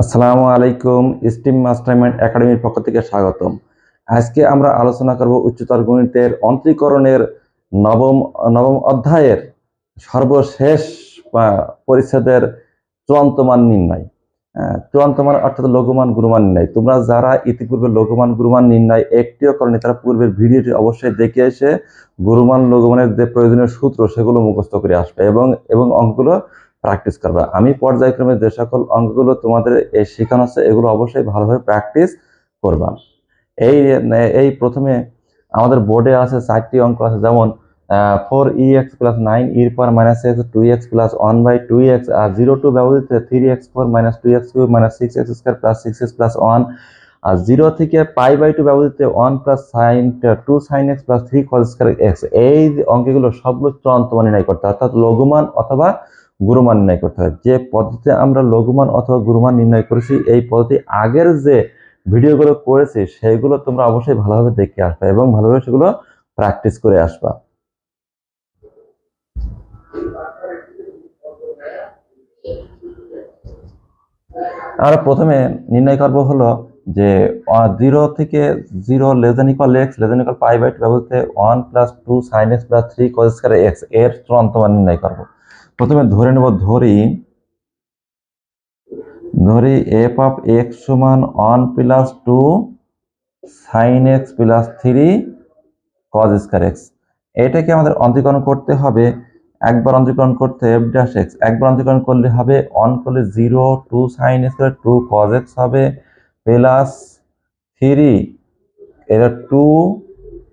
আসসালামু আলাইকুম। Steam mastermind একাডেমির পক্ষ থেকে স্বাগতম। আজকে আমরা আলোচনা করব উচ্চতর গণিতের অন্তরীকরণের নবম নবম অধ্যায়ের সর্বশেষ পরিচ্ছেদের চূড়ান্ত মান নির্ণয়। চূড়ান্ত মান অর্থাৎ লঘুমান গুরুমান নির্ণয়। তোমরা যারা ইতিপূর্বে লঘুমান গুরুমান নির্ণয় একটিও করনি তারা পূর্বের ভিডিওটি অবশ্যই দেখে এসে গুরুমান লঘুমানের যে প্রয়োজনীয় সূত্র সেগুলো মুখস্থ করে আসবে এবং অঙ্কগুলো প্র্যাকটিস করবা। আমি পর্যায়ক্রমে যে সকল অঙ্কগুলো তোমাদের শেখানো হচ্ছে এগুলো অবশ্যই ভালোভাবে প্র্যাকটিস করবা। এই এই প্রথমে আমাদের বোর্ডে আছে 4টি অঙ্ক আছে, যেমন 4ex plus 9 power minus x 2x plus 1/2x আর 0 ব্যবহৃত 3x4 minus 2x3 minus 6x square plus 6x plus 1 আর 0 থেকে π/2 ব্যবহৃত 1 plus sign 2 sin x plus 3 cos square x। এই অঙ্কগুলো সবগুলো চূড়ান্ত মান নির্ণয় করতে হয়, অর্থাৎ লঘুমান অথবা গুরুমান নির্ণয় করতে হয়। যে পদ্ধতিতে আমরা লঘুমান অথবা গুরুমান নির্ণয় করেছি এই পদ্ধতি আগের যে ভিডিওগুলো করেছি সেইগুলো তোমরা অবশ্যই ভালোভাবে দেখে আসবে এবং ভালোভাবে সেগুলো প্র্যাকটিস করে আসবা। আমরা প্রথমে নির্ণয় করব হলো যে 0 থেকে 0 less than equal x less than equal π/2 ব্যবহৃত 1 plus 2 sin x plus 3 cos square x এর চূড়ান্ত মান নির্ণয় করব। প্রথমে ধরে নেব ধরি f অফ x সমান 1 plus 2 sin x plus 3 cos square x। এটাকে আমাদের অন্তরীকরণ করতে হবে। একবার অন্তরীকরণ করতে f ড্যাশ x, একবার অন্তরীকরণ করলে হবে 1 করলে 0 2 sin x 2 cos x হবে প্লাস 3 এটা 2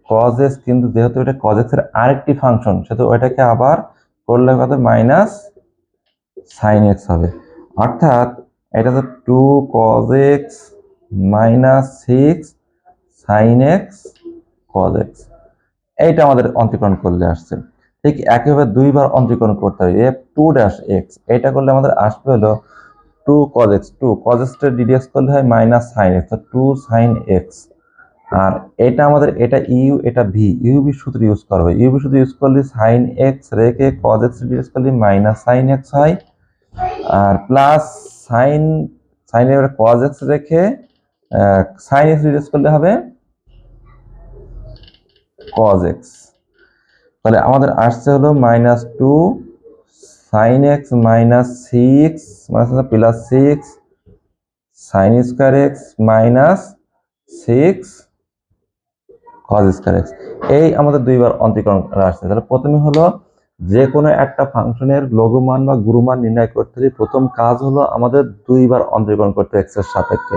cos x, কিন্তু যেহেতু এটা cos x এর আরেকটি ফাংশন সেহেতু ওইটাকে আবার করলে কত মাইনাস sin x হবে, অর্থাৎ এটা তো 2 cos x minus 6 sin x cos x। এইটা আমাদের অন্তরীকরণ করলে আসছে। ঠিক একইভাবে দুইবার অন্তরীকরণ করতে হবে f2 ড্যাশ x, এটা করলে আমাদের আসবে হলো 2 cos x, 2 cos x টা ডিডাক্ট করলে হয় minus sin x, 2 sin x। আর এটা আমাদের এটা ইউ এটা ভি, ইউভি সূত্র ইউজ করবে। ইউভি সূত্র ইউজ করলে sin x রেখে cos x ডিডাক্ট করলে মাইনাস sin x হয়, আর প্লাস sin এর cos x রেখে sin x ডিডাক্ট করলে হবে cos x। তাহলে আমাদের আসছে হলো minus 2 sin x minus 6 plus 6 sin square x minus 6 cos square x। এই আমাদের দুইবার অন্তরীকরণ আসছে। তাহলে প্রথমে হলো যে কোনো একটা ফাংশনের লঘুমান বা গুরুমান নির্ণয় করতে হলে প্রথম কাজ হলো আমাদের দুইবার অন্তরীকরণ করতে x এর সাপেক্ষে।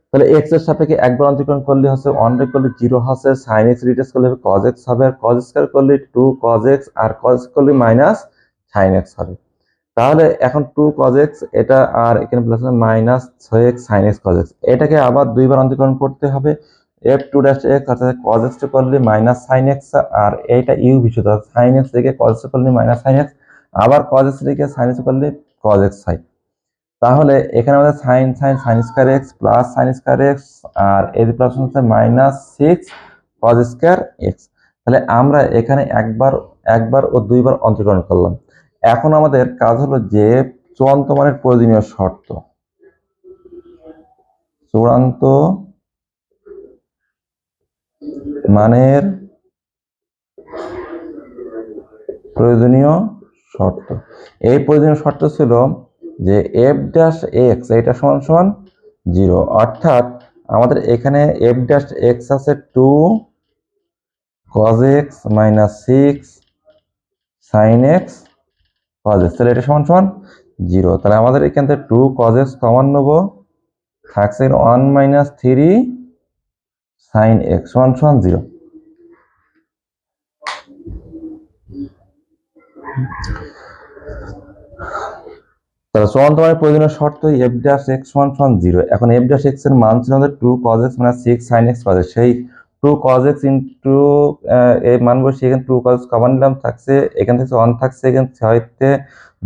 তাহলে x এর সাপেক্ষে একবার অন্তরীকরণ করলে হচ্ছে 1 করলে 0 হচ্ছে, sin x রিডিউস করলে cos x হবে, আর cos স্কয়ার করলে 2 cos x আর cos করলে মাইনাস sin x হবে। তাহলে এখন 2 cos x এটা আর এখানে plus minus 6x sin x cos x, এটাকে আবার দুইবার অন্তরীকরণ করতে হবে। f2 ড্যাশ x অর্থাৎ cos x করলে মাইনাস sin x, আর এইটা ইউ বিশুদ্ধ sin x থেকে cos x করলে মাইনাস sin x, আবার cos x থেকে sin x করলে cos x হয়। তাহলে এখানে আমাদের sin square x plus sin square x আর এর প্লাস হচ্ছে মাইনাস 6 cos স্কয়ার x। তাহলে আমরা এখানে একবার ও দুইবার অন্তরীকরণ করলাম। এখন আমাদের কাজ হলো যে চূড়ান্ত মানের প্রয়োজনীয় শর্ত, চূড়ান্ত মানের প্রয়োজনীয় শর্ত। এই প্রয়োজনীয় শর্ত ছিল যে f ড্যাশ x এটা সমান সমান 0, অর্থাৎ আমাদের এখানে f ড্যাশ x আছে 2 cos x minus 6 sin x cos x, তাহলে এটা সমান সমান 0। তাহলে আমাদের এখান থেকে 2 cos x কমন নেব, থাকছে 1 মাইনাস 3 sin x সমান সমান 0। তাহলে চূড়ান্ত মানের প্রয়োজনীয় শর্ত f ড্যাশ x সমান সমান 0। এখন f ড্যাশ x এর মান ছিল আমাদের 2 cos x মানে 6 sin x cos x, সেই 2 cos x ইনটু এই মান বসে এখানে 2 cos কমন নিলাম, থাকছে এখান থেকে 1 থাকছে, এখানে 6 তে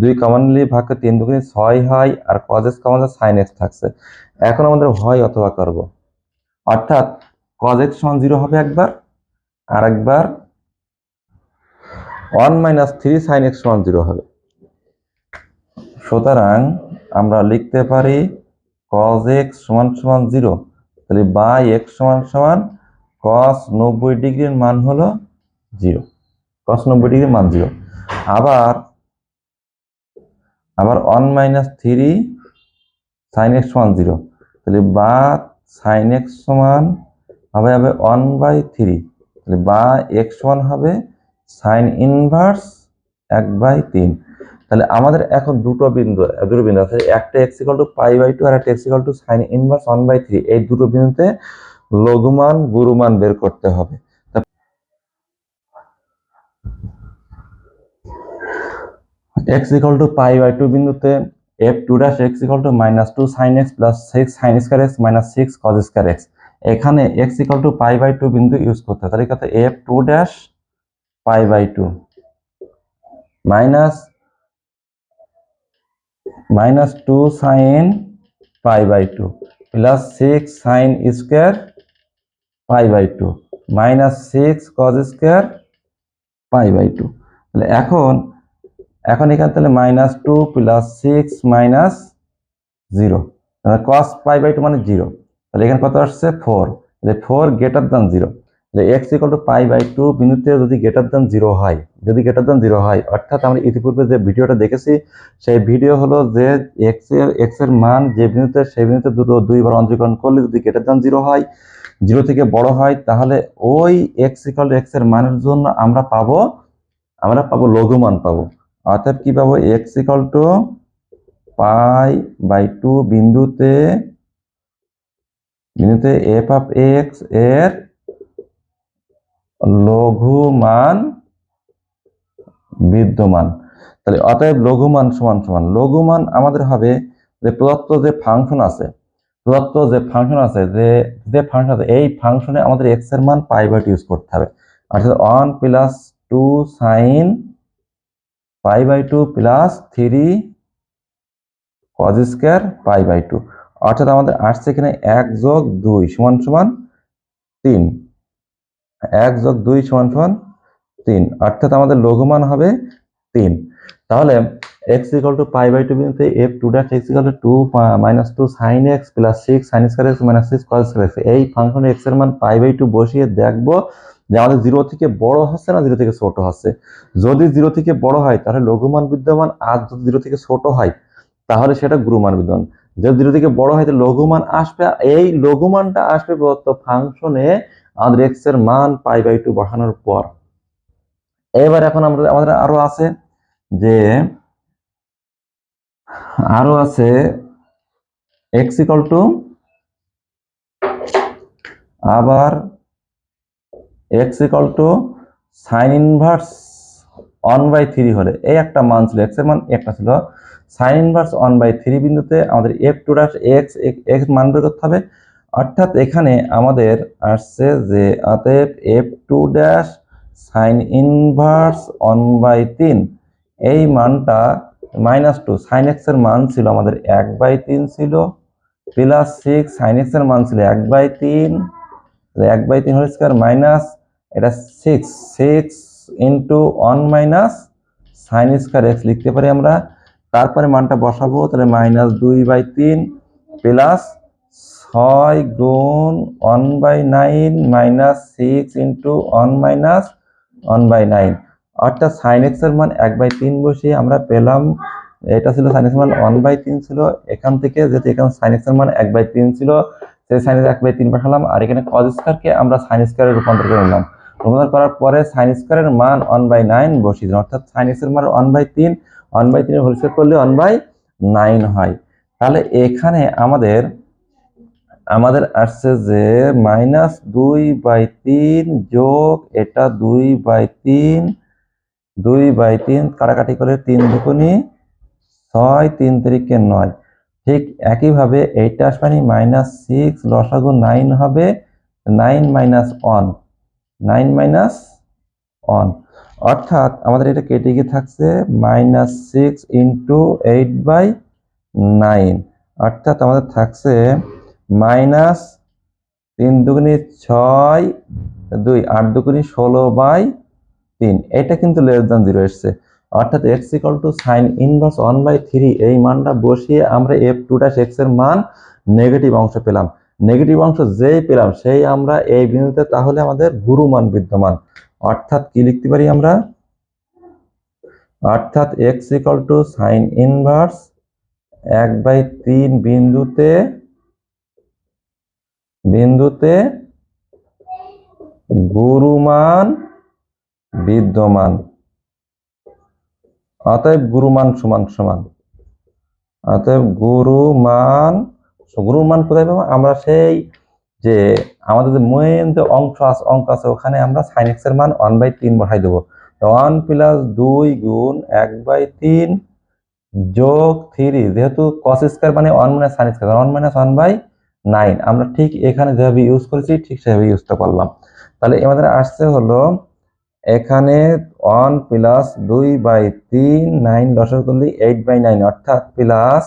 2 কমন নিলে ভাগ 3 দুগুণে 6 হয়, আর cos x common sin x থাকছে। এখন আমাদের হয় অথবা করব, অর্থাৎ cos x সমান 0 হবে একবার, আর একবার 1 মাইনাস 3 sin x সমান 0 হবে। সুতরাং আমরা লিখতে পারি cos x সমান সমান 0, তাহলে বাই x সমান সমান cos 90 ডিগ্রির মান হলো 0, cos 90 ডিগ্রির মান 0। আবার 1 মাইনাস 3 sin x সমান 0, তাহলে বা sin x সমান হবে 1/3, তাহলে বা x সমান হবে sin ইনভার্স 1/3। তাহলে আমাদের এখন দুটো বিন্দু আছে, একটা x = π/2 আর একটা x = sin ইনভার্স 1/3। এই দুটো বিন্দুতে লঘুমান গুরুমান বের করতে হবে। x = π/2 বিন্দুতে f2' x = -2 sin x plus 6 sin square x minus 6 cos square x। এখানে x = π/2 বিন্দু ইউজ করতে হবে। তাহলে কত f2' π/2 -2 sin π/2 plus 6 sin square π/2 minus 6 cos square π/2। তাহলে এখন এখানে তাহলে -2 plus 6 minus 0, তাহলে cos π/2 মানে 0, তাহলে এখানে কত আসছে 4, তাহলে 4 greater than 0, তাহলে x = π/2 বিন্দুতে যদি greater than 0 হয়, অর্থাৎ আমরা ইতিপূর্বে যে ভিডিওটা দেখেছি সেই ভিডিও হলো যে x এর মান যে বিন্দুতে সেই বিন্দুতে দুইবার অন্তরীকরণ করলে যদি greater than 0 হয়, 0 থেকে বড় হয়, তাহলে ওই x এর মানের জন্য আমরা পাবো লঘুমান পাবো। অর্থাৎ কি পাবো, x = π/2 বিন্দুতে f অফ x এর লঘুমান বিদ্যমান। তাহলে অতএব লঘুমান সমান সমান লঘুমান আমাদের হবে যে প্রদত্ত যে ফাংশন আছে এই ফাংশনে আমাদের x এর মান π/2 ইউজ করতে হবে। অর্থাৎ 1 + 2 sin π/2 plus 3 cos square π/2। অর্থাৎ আমাদের আসছে এখানে 1 + 2 = 3, 1 + 2 = 3, অর্থাৎ আমাদের লঘুমান হবে 3। তাহলে x = π/2 বিন্দুতে f2' x = 2 -2 sin x plus 6 sin square x minus 6 cos square x। এই ফাংশনে x এর মান π/2 বসিয়ে দেখবো যে আমাদের 0 থেকে বড় হচ্ছে না 0 থেকে ছোট হচ্ছে। যদি 0 থেকে বড় হয় তাহলে লঘুমান বিদ্যমান, আর যদি 0 থেকে ছোট হয় তাহলে সেটা গুরুমান বিদ্যমান। যদি 0 থেকে বড় হয় তাহলে লঘুমান আসবে, এই লঘুমানটা আসবে প্রদত্ত ফাংশনে আমাদের x এর মান π/2 বসানোর পর। এবার এখন আমাদের আরো আছে x = আবার x = sin ইনভার্স 1/3 হলে, এই একটা মান ছিল, x এর মান একটা ছিল, sin ইনভার্স 1/3 বিন্দুতে আমাদের f2' x মান বের করতে হবে। অর্থাৎ এখানে আমাদের আসছে যে অতএব f2' sin ইনভার্স 1/3, এই মানটা -2 sin x এর মান ছিল আমাদের 1/3 ছিল, প্লাস 6 sin x এর মান ছিল 1/3, 1/3 হোল স্কয়ার মাইনাস এটা 6 into 1 minus sine square x লিখতে পারি আমরা। তারপরে মানটা বসাবো, তাহলে -2/3 প্লাস 6 গুণ 1/9 মাইনাস 6 ইন্টু 1 মাইনাস 1/9, অর্থাৎ সাইন x এর মান 1/3 বসিয়ে আমরা পেলাম, এটা ছিল সাইন x এর মান 1/3 ছিল। এখান থেকে যেহেতু এখানে সাইন x এর মান 1/3 ছিল, সেই সাইন 1/3 বসালাম, আর এখানে cos স্কয়ারকে আমরা সাইন স্কয়ারে রূপান্তর করে নিলাম। রূপান্তর করার পরে সাইন স্কয়ারের মান 1/9 বসিয়ে দিলাম, অর্থাৎ সাইন x এর মান 1/3, 1/3 হোল স্কয়ার করলে 1/9 হয়। তাহলে এখানে আমাদের আসছে যে -2/3 যোগ এটা 2/3 কাটাকাটি করে 3 দুগুণী 6, 3 3 9। ঠিক একইভাবে এইটা আসবে -6 লসাগু 9 হবে 9 -1, অর্থাৎ আমাদের এটা কেটে গিয়ে থাকছে -6 ইন্টু 8/9, অর্থাৎ আমাদের থাকছে -3 দুগুণী 6, 2 8 দুগুণী 16/3। এটা কিন্তু লেস দ্যান 0 এসছে। অর্থাৎ x equal to sign inverse 1/3 এই মানটা বসিয়ে আমরা f2' এক্স এর মান নেগেটিভ অংশ পেলাম। নেগেটিভ অংশ যেই পেলাম সেই আমরা এই বিন্দুতে তাহলে আমাদের গুরুমান বিদ্যমান, অর্থাৎ কি লিখতে পারি আমরা, অর্থাৎ x equal to sign inverse 1/3 বিন্দুতে গুরুমান বিদ্যমান। অতএব গুরুমান সমান সমান, অতএব গুরুমান কোথায় পাবো আমরা, সেই যে আমাদের যে মেইন যে অঙ্ক আছে ওখানে আমরা সাইন এক্স এর মান 1/3 বসাই দেবো। 1 + 2 গুণ 1/3 যোগ 3, যেহেতু cos স্কয়ার মানে 1 - sin স্কয়ার, 1 - 1/9 আমরা ঠিক এখানে যেভাবে ইউজ করেছি ঠিক সেভাবে ইউজটা করলাম। তাহলে আমাদের আসছে হলো এখানে 1 + 2/3 9 লসাগু করলে 8/9 অর্থাৎ প্লাস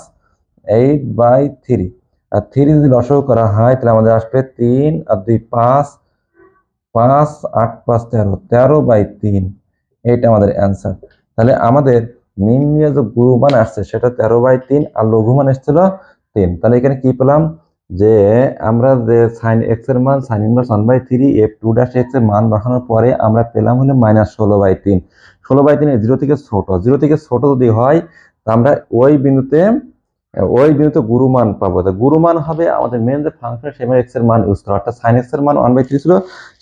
8/3, আর 3 যদি লসাগু করা হয় তাহলে আমাদের আসবে 3 আর 2 5, 5 8 5 13, 13/3, এইটা আমাদের অ্যান্সার। তাহলে আমাদের নিম্নীয় যে গুরুমান আসছে সেটা 13/3 আর লঘুমান এসেছিল 3। তাহলে এখানে কি পেলাম যে আমরা যে সাইন এক্স এর মান সাইন ইনভার্স 1/3 f2' এর মান বসানোর পরে আমরা পেলাম হলো -16/3। 16/3 0 থেকে ছোট, 0 থেকে ছোট যদি হয় আমরা ওই বিন্দুতে গুরুমান পাবো। গুরুমান হবে আমাদের মেন যে ফাংশন সেখানে এক্স এর মান ইউজ করা, অর্থাৎ সাইন এক্স এর মান 1/3 ছিল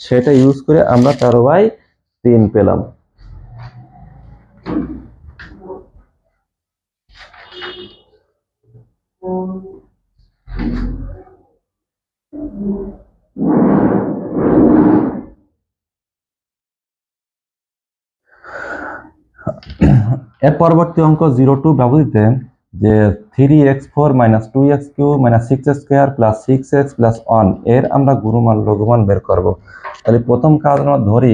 সেটা ইউজ করে আমরা 13/3 পেলাম। এর পরবর্তী অঙ্ক 0-2 ব্যবধিতে যে 3x4 - 2x³ - 6x² + 6x + 1 এর আমরা গুরুমান লঘুমান বের করব। তাহলে প্রথম কাজ আমরা ধরি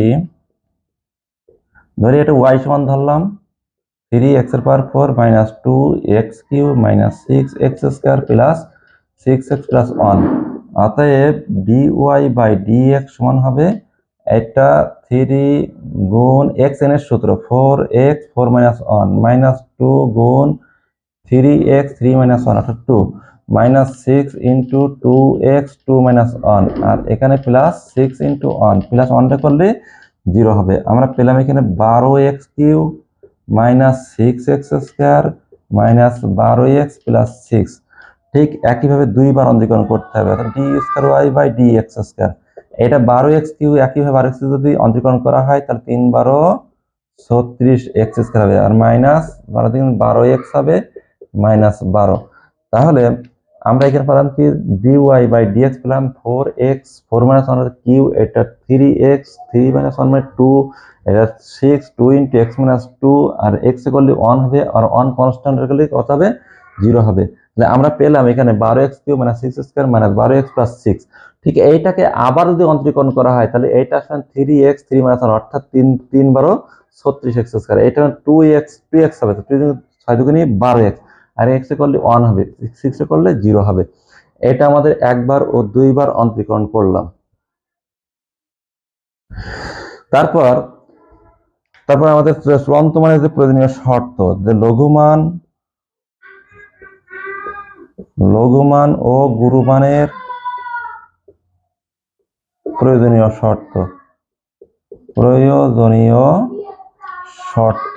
এটা y সমান ধরলাম 3x⁴ - 2x³ - 6x² + 6x + 1, অতএব dy/dx সমান হবে এটা 3 গুণ x n এর সূত্র 4x 4 - 1 - 2 গুণ 3x 3 - 1 অর্থাৎ 2 -6 × 2x 2 - 1 আর এখানে প্লাস 6 × 1 প্লাস 1টা করলে 0 হবে। আমরা পেলাম এখানে 12x³ - 6x² - 12x + 6। ঠিক একইভাবে দুইবার অন্তরীকরণ করতে হবে, অর্থাৎ d²y/dx²। এটা 12x³ একইভাবে 12x³ যদি অন্তরীকরণ করা হয় তাহলে 3 × 12 36x² হবে, আর মাইনাস 12 থেকে 12x হবে -12। তাহলে আমরা এখানে পেলাম কি dy/dx পেলাম 4x 4 - 1 কিউ, এটা 3x 3 - 1 মানে 2, এটা 6 2 × x - 2 আর x এ করলে 1 হবে, আর 1 কনস্ট্যান্ট রাখলে কত হবে 0 হবে। তাহলে আমরা পেলাম এখানে 12x³ - 6x² - 12x + 6। ঠিক এইটাকে আবার যদি অন্তরীকরণ করা হয় তাহলে এইটা আসলে 3x 3 - 1 অর্থাৎ 3 3 12 36x², এটা 2x হবে, তো 6 দুগুণে 12x, আর x এ করলে 1 হবে, 6 এ করলে 0 হবে। এটা আমাদের একবার ও দুইবার অন্তরীকরণ করলাম। তারপর আমাদের চূড়ান্ত মানের যে প্রয়োজনীয় শর্ত, যে লঘুমান ও গুরুমানের প্রয়োজনীয় শর্ত,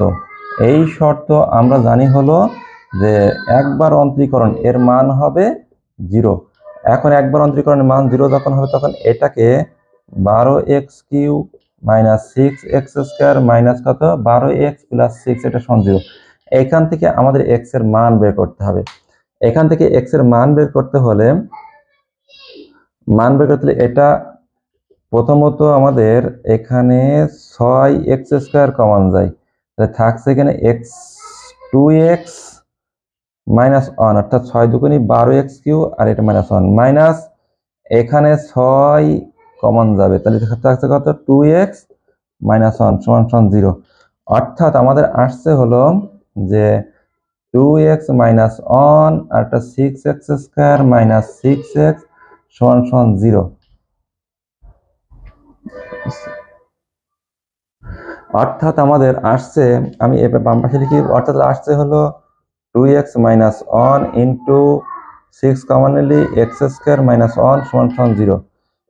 এই শর্ত আমরা জানি হলো যে একবার অন্তরীকরণ এর মান হবে 0। এখন একবার অন্তরীকরণের মান 0 যখন হবে তখন এটাকে 12x³ - 6x² মাইনাস কত 12x + 6 এটা সমান 0। এখান থেকে আমাদের x এর মান বের করতে হবে। এখান থেকে x এর মান বের করতে হলে এটা প্রথমত আমাদের এখানে 6x² কমন যায়, তাহলে থাকছে এখানে 2x - 1 অর্থাৎ 6 দুগুণে 12x³ আর এটা -1 মাইনাস এখানে 6 কমন যাবে, তাহলে থাকছে কত 2x - 1 সমান 0। অর্থাৎ আমাদের আসছে হলো যে 2x - 1 আর একটা 6x² - 6x সমান 0। অর্থাৎ আমাদের আসছে, আমি এবার বাম পাশে লিখি, অর্থাৎ আসছে হলো 2x minus 1 into 6 commonly x square minus 1 সমান সমান 0।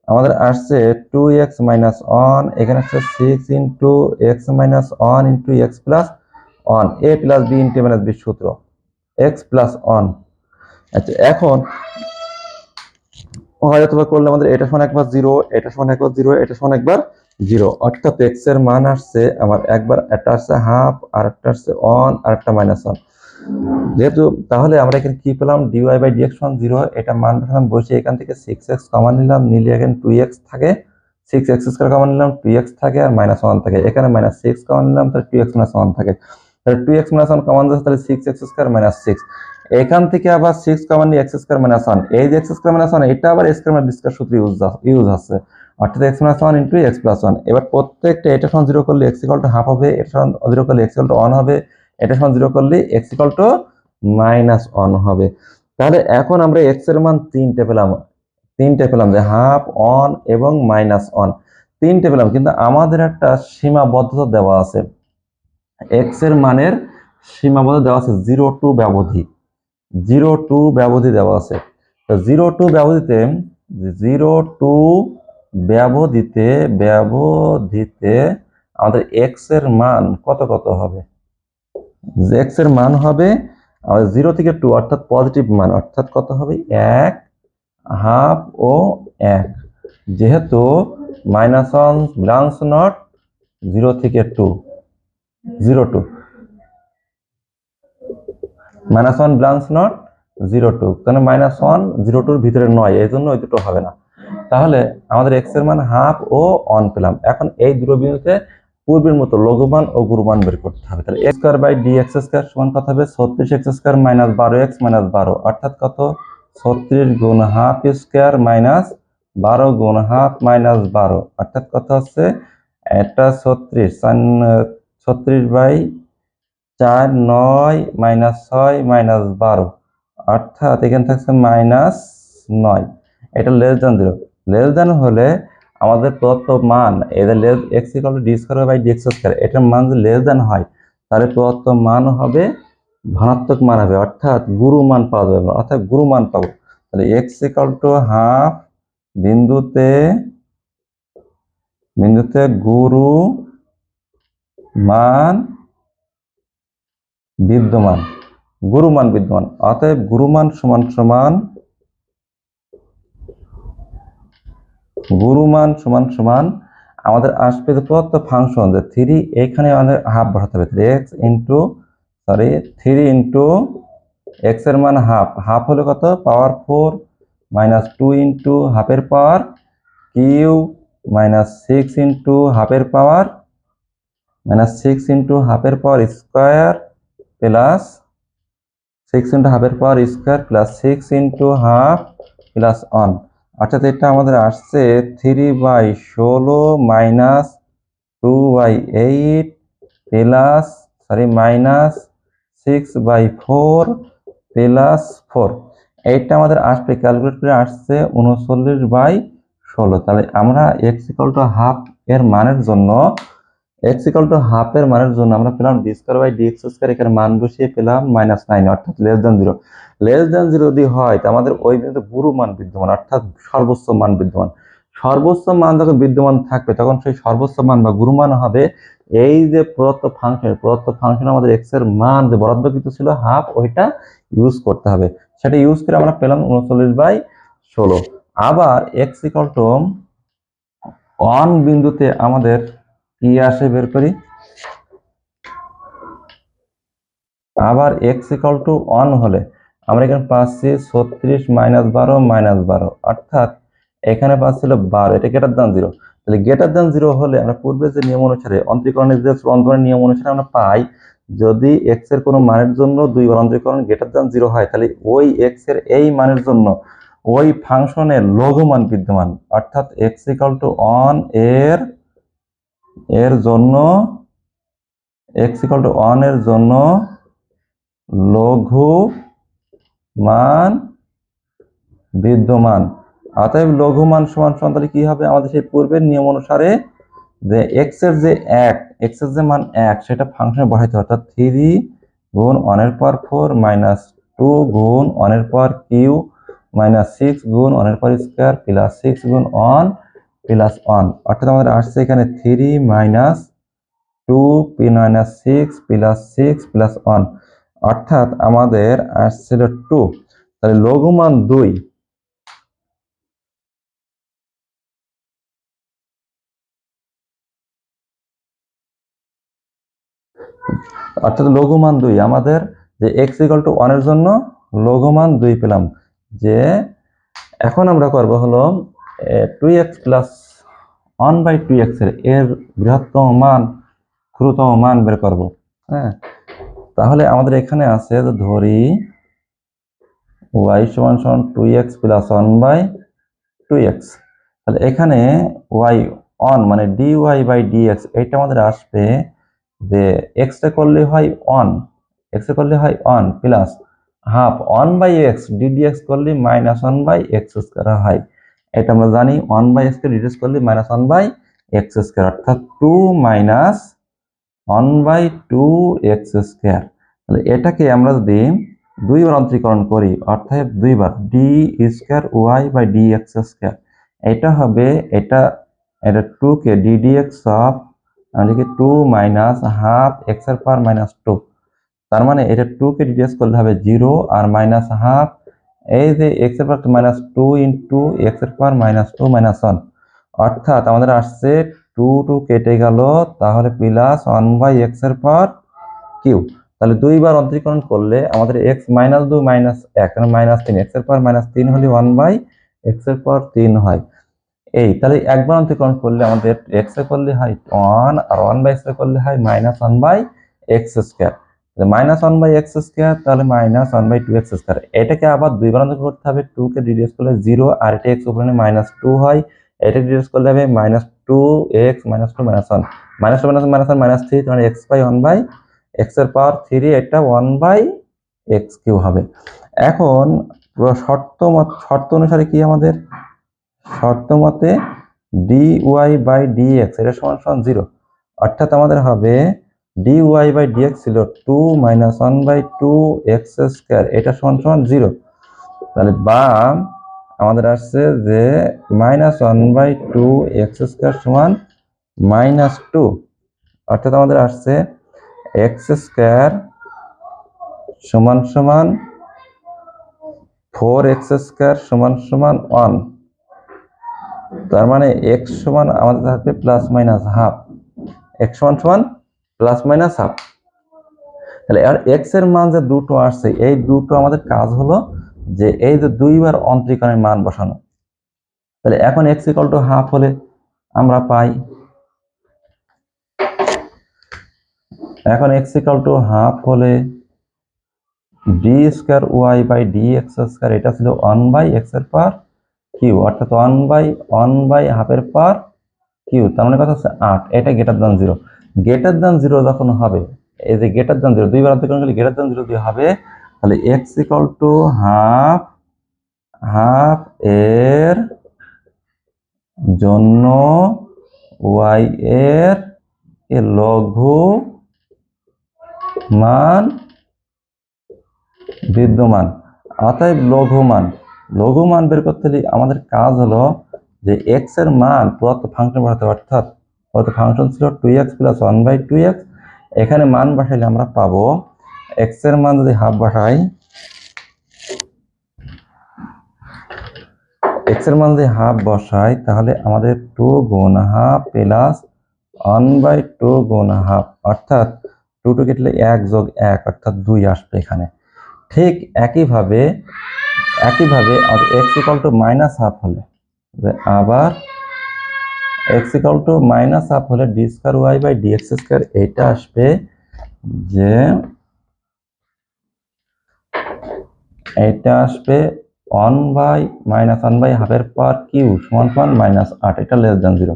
আমাদের আসছে 2x minus 1, এখানে আসছে 6 into x minus 1 into x plus 1, a plus b into a minus b সূত্র x plus 1। আচ্ছা, এখন হয়তো করলে আমাদের এটা সমান একবার 0, এটা সমান একবার 0, এটা সমান একবার 0, অর্থাৎ x এর মান আসছে আমার একবার, একটা আসছে হাফ, আর একটা আসছে 1, আর একটা -1। যেহেতু তাহলে আমরা এখানে কি পেলাম, dy বাই dx সমান 0, এটা মান বসে এখান থেকে 6x কমন নিলাম, নিলে এখানে 2x থাকে, 6x স্কয়ার কমন নিলাম, 2x থাকে আর -1 থাকে, এখানে -6 কমন নিলাম, তাহলে 2x -1 থাকে, তাহলে 2x -1 কমন যাচ্ছে, তাহলে 6x স্কয়ার -6, এখান থেকে আবার 6 কমন নিয়ে x স্কয়ার -1, এই যে x স্কয়ার -1 এটা আবার a স্কয়ার b স্কয়ার সূত্র ইউজ আছে, অর্থাৎ x -1 ইনটু x + 1। এবার প্রত্যেকটা এটা সমান 0 করলে x = হাফ হবে, এটা সমান 0 করলে x = 1 হবে, এটা সমান 0 করলে x = -1 হবে। তাহলে এখন আমরা x এর মান তিনটে পেলাম যে হাফ, 1 এবং -1, তিনটে পেলাম, কিন্তু আমাদের একটা সীমাবদ্ধতা দেওয়া আছে, x এর মানের সীমাবদ্ধতা দেওয়া আছে 0 টু ব্যবধি, 0 টু ব্যবধি দেওয়া আছে। তো 0 টু ব্যবধিতে 0 টু ব্যবধিতে আমাদের x এর মান কত হবে, x এর মান হবে আমাদের 0 থেকে 2, অর্থাৎ পজিটিভ মান, অর্থাৎ কত হবে 1, হাফ ও 1, যেহেতু -1 বিলংস নট 0 থেকে 2, 0 টু -1 বিলংস নট 0 টু, কারণ -1 0 টুর ভিতরে নয়, এই জন্য ওই দুটো হবে না। তাহলে আমাদের x এর মান হাফ ও 1 পেলাম। এখন এই দুটো বিন্দুতে পূর্বের মতো লঘুমান ও গুরুমান বের করতে হবে। তাহলে x square by dx square সমান কত হবে, 36x square minus 12x minus 12, অর্থাৎ কত, 36 গুণ হাফ স্কয়ার মাইনাস 12 গুণ হাফ মাইনাস 12, অর্থাৎ কত হচ্ছে, এটা 36 বাই 4, 9 মাইনাস 6 মাইনাস 12, অর্থাৎ এখানে থাকছে -9। এটা লেস দ্যান 0, লেস দ্যান হলে আমাদের প্রদত্ত মান, এদের x = d square by dx square, এটার মান যদি লেস দ্যান হয়, তাহলে প্রদত্ত মান হবে ধনাত্মক মান হবে, অর্থাৎ গুরু মান পাওয়া যাবে, অর্থাৎ গুরু মান পাবো। তাহলে x = হাফ, বিন্দুতে গুরু মান বিদ্যমান, অতএব গুরুমান সমান আমাদের আসবে যে প্রদত্ত ফাংশন যে 3, এখানে আমাদের হাফ বসাতে হবে, x ইন্টু 3 ইন্টু x এর মান হাফ হলে কত, পাওয়ার 4, -2 ইন্টু হাফের পাওয়ার কিউব, -6 ইন্টু হাফের পাওয়ার স্কয়ার প্লাস 6 ইন্টু হাফের power square plus 6 into half plus 1, অর্থাৎ এটা আমাদের আসছে 3/16 মাইনাস 2/8 প্লাস -6/4 প্লাস 4, এইটা আমাদের আসবে, ক্যালকুলেট করে আসছে 39/16। তাহলে আমরা x = হাফ এর মানের জন্য আমরা পেলাম d square by dx square, এখানে মান বসিয়ে পেলাম -9, অর্থাৎ লেস দ্যান 0। লেস দ্যান 0 যদি হয়, তা আমাদের ওই বিন্দুতে গুরু মান বিদ্যমান, অর্থাৎ সর্বোচ্চ মান বিদ্যমান। সর্বোচ্চ মান যখন বিদ্যমান থাকবে, তখন সেই সর্বোচ্চ মান বা গুরু মান হবে এই যে প্রদত্ত ফাংশন আমাদের x এর মান যে বরাদ্দকৃত ছিল হাফ, ওইটা ইউজ করতে হবে, সেটা ইউজ করে আমরা পেলাম 39/16। আবার x = 1 বিন্দুতে আমাদের কি আসে বের করি, আবার x = 1 হলে আমরা এখানে পাচ্ছি 36 -12 অর্থাৎ এখানে পাচ্ছিল 12, এটা গ্রেটার দ্যান 0। তাহলে গ্রেটার দ্যান 0 হলে আমরা পূর্বে যে নিয়ম অনুসারে অন্তরীকরণের যে অন্তরীকরণের নিয়ম অনুসারে আমরা পাই, যদি x এর কোনো মানের জন্য দুইবার অন্তরীকরণ গ্রেটার দ্যান 0 হয়, তাহলে ওই x এর এই মানের জন্য ওই ফাংশনের লঘুমান বিদ্যমান, অর্থাৎ x = 1 এর জন্য লঘু মান বিদ্যমান। অতএব লঘু মান সমান তাহলে কি হবে, আমাদের সেই পূর্বের নিয়ম অনুসারে যে x এর যে এক্স এর যে মান 1 সেটা ফাংশনে বসাইতে হবে, অর্থাৎ 3 গুণ 1 এর পাওয়ার 4 মাইনাস 2 গুণ 1 এর পাওয়ার কিউ মাইনাস 6 গুণ 1 এর পাওয়ার স্কয়ার প্লাস 6 গুণ 1 প্লাস 1, অর্থাৎ আমাদের আসছে এখানে 3 minus 2 P minus 6 plus 6 plus 1, অর্থাৎ আমাদের আসছিল 2। তাহলে লঘুমান 2, অর্থাৎ লঘুমান 2 আমাদের যে x = 1 এর জন্য লঘুমান 2 পেলাম। যে এখন আমরা করব হলো 2x প্লাস 1/2x এর বৃহত্তম মান ক্ষুদ্রতম মান বের করব। হ্যাঁ, তাহলে আমাদের এখানে আছে যে ধরি y = 2x প্লাস 1/2x, তাহলে এখানে y অন মানে dy বাই dx এটা আমাদের আসবে যে x টা করলে হয় 1, x এ করলে হয় 1 প্লাস হাফ 1/x ddx করলে মাইনাস 1/x স্কয়ার হয়। এটা আমরা জানি 1/x কে ddx করলে মাইনাস 1/x স্কয়ার, অর্থাৎ 2 মাইনাস 1/2x স্কয়ার। তাহলে এটাকে আমরা যদি দুইবার অন্তরীকরণ করি, অর্থাৎ দুইবার d square y by dx square, এটা হবে এটা 2 কে ddx অফ আমরা লিখি 2 মাইনাস হাফ x এর পাওয়ার মাইনাস 2, তার মানে এটা 2 কে ddx করলে হবে 0 আর মাইনাস হাফ এই যে x এর পাওয়ার মাইনাস 2 ইনটু x এর পাওয়ার মাইনাস 2 মাইনাস 1, অর্থাৎ আমাদের আসছে 2 কেটে গেল, তাহলে প্লাস 1/x এর পাওয়ার কিউ। তাহলে দুইবার অন্তরীকরণ করলে আমাদের x মাইনাস 2 মাইনাস 1 মানে মাইনাস 3, x এর পাওয়ার মাইনাস 3 হলে 1/x এর পাওয়ার 3 হয়। এই তাহলে একবার অন্তরীকরণ করলে আমাদের x এ করলে হয় 1 আর 1/x এ করলে হয় minus 1/x square, minus 1/x square তাহলে মাইনাস 1/2x স্কয়ার। এটাকে আবার দুইবার অন্তরীকরণ করতে হবে, 2 কে ডিডিএক্স করলে 0 আর এটা x উপরে মাইনাস 2 হয়, এটা ডিডিএক্স করলে হবে minus 2x minus 2 minus 1 minus 2 minus 1 minus 3, তাহলে x বাই 1/x এর পাওয়ার 3 এটা 1/x কিউ হবে। এখন শর্ত অনুসারে কি আমাদের শর্ত মতে dy বাই dx এটা সমান সমান 0, অর্থাৎ আমাদের হবে dy বাই dx ছিল 2 মাইনাস 1/2x স্কয়ার এটা সমান সমান 0, তাহলে বা আমাদের আসছে যে মাইনাস 1/2x স্কয়ার সমান মাইনাস 2, অর্থাৎ আমাদের আসছে x স্কয়ার সমান সমান 4x স্কয়ার সমান সমান 1, তার মানে x সমান আমাদের থাকবে প্লাস মাইনাস হাফ, x সমান সমান প্লাস মাইনাস হাফ। তাহলে আর x এর মান যে দুটো আসছে এই দুটো আমাদের কাজ হলো যে এই যে দুইবার অন্তরীকরণের মান বসানো। তাহলে এখন x = হাফ হলে আমরা পাই, এখন x = হাফ হলে d square y by dx square এটা ছিল 1/x এর পাওয়ার কিউ, অর্থাৎ 1/1 হাফের পাওয়ার কিউ, তার মানে কথা হচ্ছে 8, এটা গ্রেটার দ্যান 0। গ্রেটার দ্যান 0 যখন হবে, এই যে গ্রেটার দ্যান 0 দুইবার অন্তরীকরণ করলে গ্রেটার দ্যান 0 দিয়ে হবে, তাহলে x = হাফ এর জন্য y এর লঘু মান বিদ্যমান, অতএব লঘু মান বের করতে হলে আমাদের কাজ হলো যে x এর মান প্রদত্ত ফাংশন বসাতে, অর্থাৎ প্রদত্ত ফাংশন ছিল 2x প্লাস 1/2x, এখানে মান বসাইলে আমরা পাবো x এর মান যদি হাফ বসাই, তাহলে আমাদের 2 গুণ হাফ প্লাস 1/2 গুণ হাফ, অর্থাৎ 2 কেটে 1 যোগ 1 অর্থাৎ 2 আসবে এখানে। ঠিক একইভাবে আমাদের x = মাইনাস হাফ হলে আবার x = মাইনাস হাফ হলে d square y by dx square এটা আসবে, যে এটা আসবে 1/-1/হাফ এর পাওয়ার কিউ সমান সমান মাইনাস 8, এটা লেস দ্যান 0।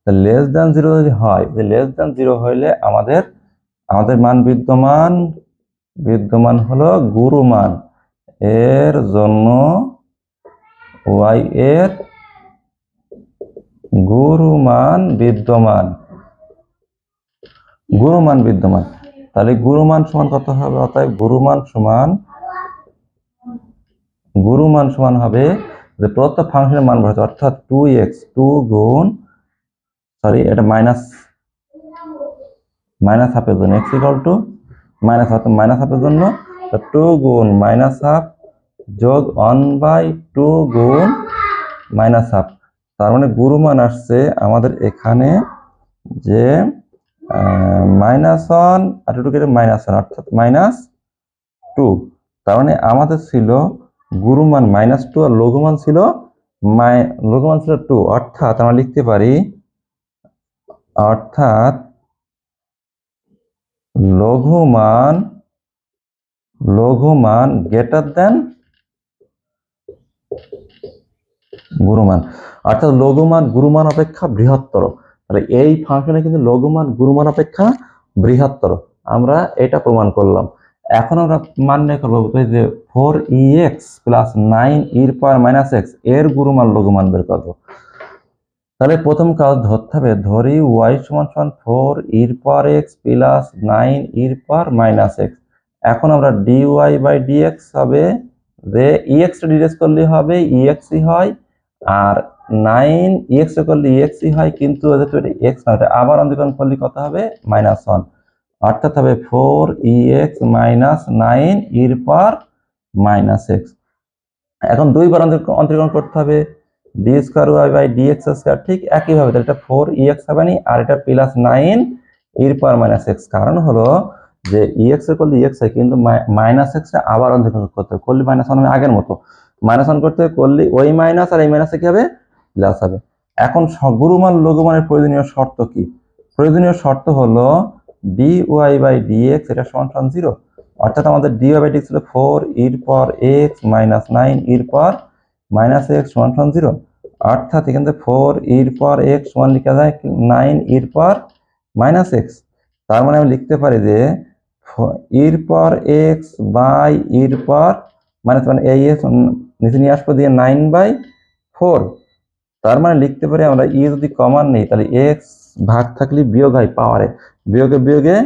তাহলে লেস দ্যান 0 যদি হয়, লেস দ্যান 0 হইলে আমাদের মান বিদ্যমান হলো গুরু মান এর জন্য y এর গুরু মান বিদ্যমান, গুণমান বিদ্যমান, তাহলে গুণমান সমান কত হবে? অতএব গুণমান সমান হবে যে প্রদত্ত ফাংশনের মান বসাতে, অর্থাৎ 2x 2 গুণ এটা মাইনাস হাফের জন্য x ইকুয়াল টু মাইনাস হাফের জন্য 2 গুণ মাইনাস হাফ যোগ 1/2 গুণ মাইনাস হাফ। তার মানে গুণমান আসছে আমাদের এখানে যে -1 আর -1 অর্থাৎ -2। তার মানে আমাদের ছিল গুণমান -2 আর লঘুমান ছিল 2, অর্থাৎ আমরা লিখতে পারি লঘুমান গ্রেটার দেন গুণমান, অর্থাৎ লঘুমান গুণমান অপেক্ষা বৃহত্তর। তাহলে এই ফাংশনে কিন্তু লঘুমান গুণমান অপেক্ষা বৃহত্তর, আমরা এটা প্রমাণ করলাম। এখন আমরা মান নির্ণয় করবো যে 4ex প্লাস 9e⁻⁻x এর গুণমান লঘুমান বের করবো। তাহলে প্রথম কাজ ধরতে হবে, ধরি y সমান 4e⁻x প্লাস 9e⁻⁻x। এখন আমরা dy বাই dx হবে যে ex dx করলে হবে exই হয়, আর 9ex করলে exই হয়, কিন্তু x না, আবার অন্তরীকরণ করলে কত হবে? -1, অর্থাৎ হবে 4ex মাইনাস 9e⁻⁻x। এখন দুইবার অন্তরীকরণ করতে হবে, d² বাই dx², ঠিক একইভাবে এটা 4ex হবে না, আর এটা প্লাস 9e⁻⁻x। কারণ হলো যে ex করলে ex হয়, কিন্তু -x আবার অন্তরীকরণ করতে হবে, করলে -1 হবে আগের মতো, -1 করতে করলে ওই মাইনাস আর এই মাইনাসে কি হবে? প্লাস হবে। এখন গুণমান লঘুমানের প্রয়োজনীয় শর্ত কি? প্রয়োজনীয় শর্ত হলো dy বাই dx এটা সমান 0, অর্থাৎ আমাদের dy বাই dx ছিল 4e⁻x মাইনাস 9e⁻⁻x সমান 0, অর্থাৎ এখান থেকে 4e⁻x সমান লেখা যায় 9e⁻⁻x। তার মানে আমি লিখতে পারি যে e⁻x বাই মানে এই নিচে নিয়ে আসবো দিয়ে 9/4। তার মানে লিখতে পারি আমরা যদি কমন নেই তাহলে x ভাগ থাকলে বিয়োগ হয় পাওয়ারে, বিয়োগে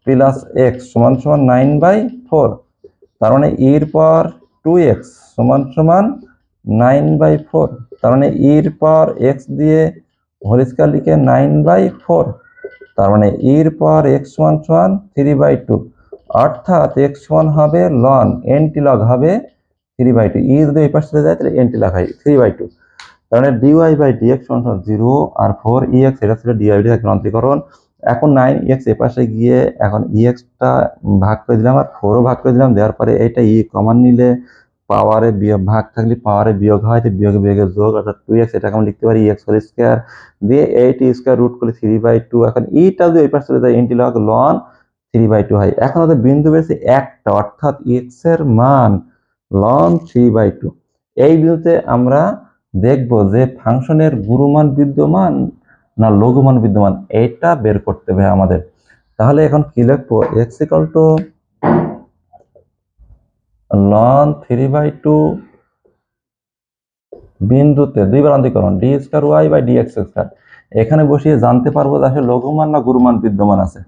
প্লাস x সমান 9/4। তার মানে e⁻2x সমান 9/4। তার মানে e⁻x দিয়ে হোল স্কয়ার লিখে 9/4। তার মানে e⁻x সমান 3/2, অর্থাৎ x সমান হবে ln log হবে 3/2। যদি এই পাশে চলে যায় তাহলে log হয় 3/2। তার মানে dy বাই dx সমান 0, আর 4ex এটা ছিল dy dx অন্তরীকরণ। এখন 9ex এ পাশে গিয়ে এখন ex টা ভাগ করে দিলাম আর 4ও ভাগ করে দিলাম, দেওয়ার পরে এটা কমন নিলে পাওয়ারে বিয়োগ ভাগ থাকলে পাওয়ারে বিয়োগ হয়, তো বিয়োগে যোগ, অর্থাৎ 2x এটাকে আমরা লিখতে পারি x হোল স্কয়ার দিয়ে 8 স্কয়ার রুট করে 3/2। এখন টা যদি এই পাশে চলে যায় ln 3/2 হয়। এখন আমাদের বিন্দু বেরিয়েছে একটা, অর্থাৎ x এর মান ln 3/2। এই বিন্দুতে আমরা দেখব যে ফাংশনের গুণমান বিদ্যমান না লঘুমান বিদ্যমান, এটা বের করতে হবে আমাদের। তাহলে এখন কি লিখবো? x ln 3/2 বিন্দুতে দুইবার অন্তরীকরণ d² বাই dx²। এখানে বসিয়ে জানতে পারবো যে আসলে লঘুমান না গুণমান বিদ্যমান আছে।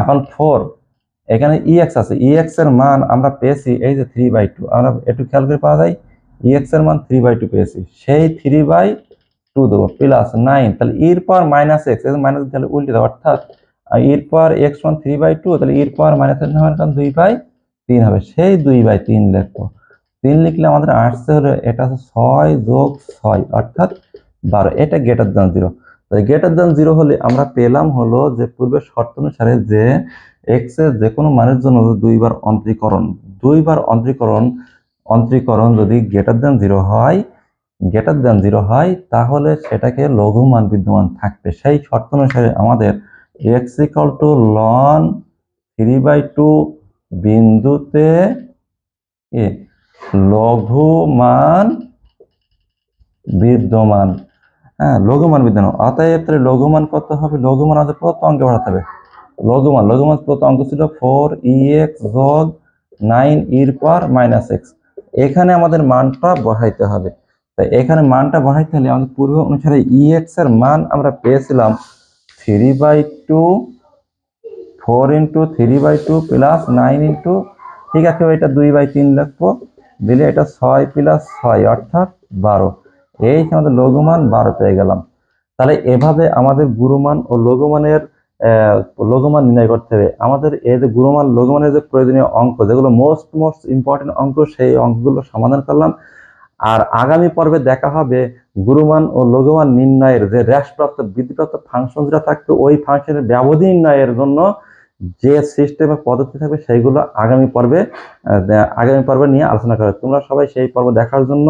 এখন 4 এখানে ex আছে, ex এর মান আমরা পেয়েছি এই যে 3/2, আমরা একটু খেয়াল করে পাওয়া যায় ex এর মান 3/2 পেয়েছি, সেই 3/2 দেবো প্লাস 9, তাহলে e⁻⁻x মাইনাস তাহলে উল্টে দেবো, অর্থাৎ e⁻x সমান 3/2, তাহলে e⁻⁻x মান 2/3 হবে, সেই 2/3 লিখবো। 3 লিখলে আমাদের আসছে হলো এটা 6 যোগ 6 অর্থাৎ 12, এটা গ্রেটার দ্যান 0। তাহলে গ্রেটার দ্যান 0 হলে আমরা পেলাম হলো যে পূর্বের শর্ত অনুসারে যে x এর যে কোনো মানের জন্য দুইবার অন্তরীকরণ যদি গ্রেটার দ্যান 0 হয় তাহলে সেটাকে লঘুমান বিদ্যমান থাকবে। সেই শর্ত অনুসারে আমাদের x ln 3/2 বিন্দুতে লঘুমান বিদ্যমান, লঘুমান বিদ্যমান। অতএব লঘুমান কত হবে? লঘুমান আমাদের প্রথম অঙ্কে বসাতে হবে। লঘুমান প্রথম অঙ্ক ছিল 4ex যোগ 9e⁻⁻x। এখানে আমাদের মানটা বসাইতে হবে। তাই এখানে মানটা বসাইতে হলে আমাদের পূর্ব অনুসারে ex এর মান আমরা পেয়েছিলাম 3/2 4×3/2 প্লাস 9 ঠিক আছে, এটা 2/3 লিখবো, দিলে এটা 6 + 6 অর্থাৎ 12। এই আমাদের লঘুমান 12 পেয়ে গেলাম। তাহলে এভাবে আমাদের গুরুমান ও লঘুমানের লঘুমান নির্ণয় করতে হবে। আমাদের এই যে গুরুমান লঘুমানের যে প্রয়োজনীয় অঙ্ক, যেগুলো মোস্ট ইম্পর্টেন্ট অঙ্ক, সেই অঙ্কগুলো সমাধান করলাম। আর আগামী পর্বে দেখা হবে গুরুমান ও লঘুমান নির্ণয়ের যে হ্রাসপ্রাপ্ত বৃদ্ধিপ্রাপ্ত ফাংশন যেটা থাকবে, ওই ফাংশনের ব্যবধি নির্ণয়ের জন্য যে সিস্টেমের পদ্ধতি থাকবে সেইগুলো আগামী পর্বে নিয়ে আলোচনা করা। তোমরা সবাই সেই পর্ব দেখার জন্য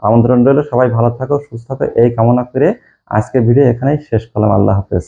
আমন্ত্রণ রইল। সবাই ভালো থাকো, সুস্থ থাকো এই কামনা করে আজকের ভিডিও এখানেই শেষ করলাম। আল্লাহ হাফেজ।